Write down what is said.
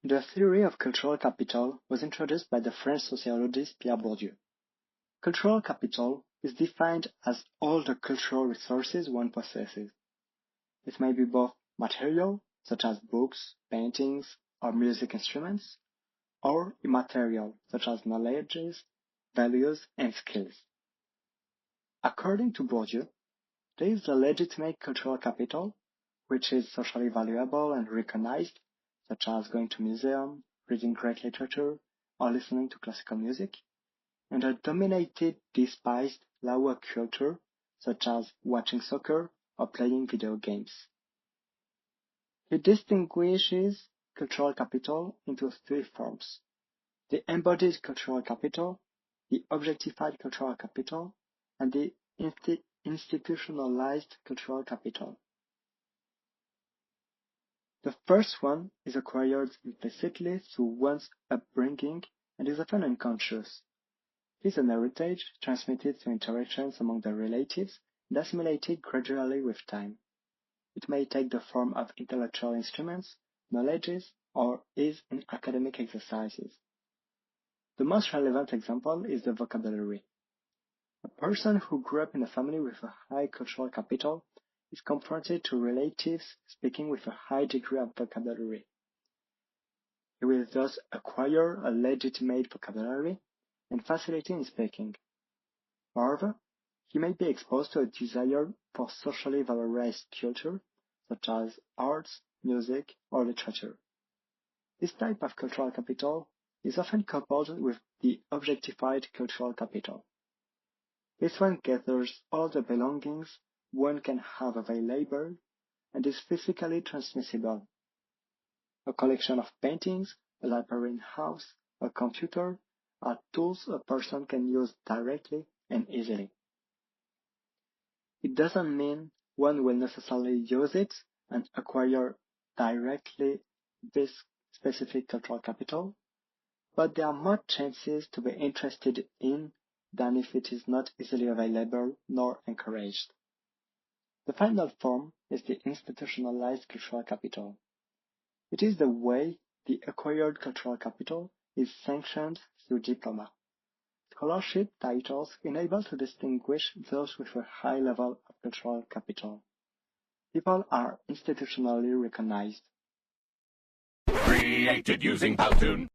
The theory of cultural capital was introduced by the French sociologist Pierre Bourdieu. Cultural capital is defined as all the cultural resources one possesses. It may be both material, such as books, paintings, or music instruments, or immaterial, such as knowledges, values, and skills. According to Bourdieu, there is the legitimate cultural capital, which is socially valuable and recognized, such as going to museums, reading great literature, or listening to classical music, and a dominated, despised, lower culture, such as watching soccer or playing video games. He distinguishes cultural capital into three forms: the embodied cultural capital, the objectified cultural capital, and the institutionalized cultural capital. The first one is acquired implicitly through one's upbringing and is often unconscious. It is an heritage transmitted through interactions among the relatives and assimilated gradually with time. It may take the form of intellectual instruments, knowledges, or is in academic exercises. The most relevant example is the vocabulary. A person who grew up in a family with a high cultural capital is confronted to relatives speaking with a high degree of vocabulary. He will thus acquire a legitimate vocabulary and facility in speaking. Moreover, he may be exposed to a desire for socially valorized culture, such as arts, music, or literature. This type of cultural capital is often coupled with the objectified cultural capital. This one gathers all the belongings one can have available and is physically transmissible. A collection of paintings, a library in house, a computer are tools a person can use directly and easily. It doesn't mean one will necessarily use it and acquire directly this specific cultural capital, but there are more chances to be interested in than if it is not easily available nor encouraged. The final form is the institutionalized cultural capital. It is the way the acquired cultural capital is sanctioned through diploma. Scholarship titles enable to distinguish those with a high level of cultural capital. People are institutionally recognized. Created using Powtoon.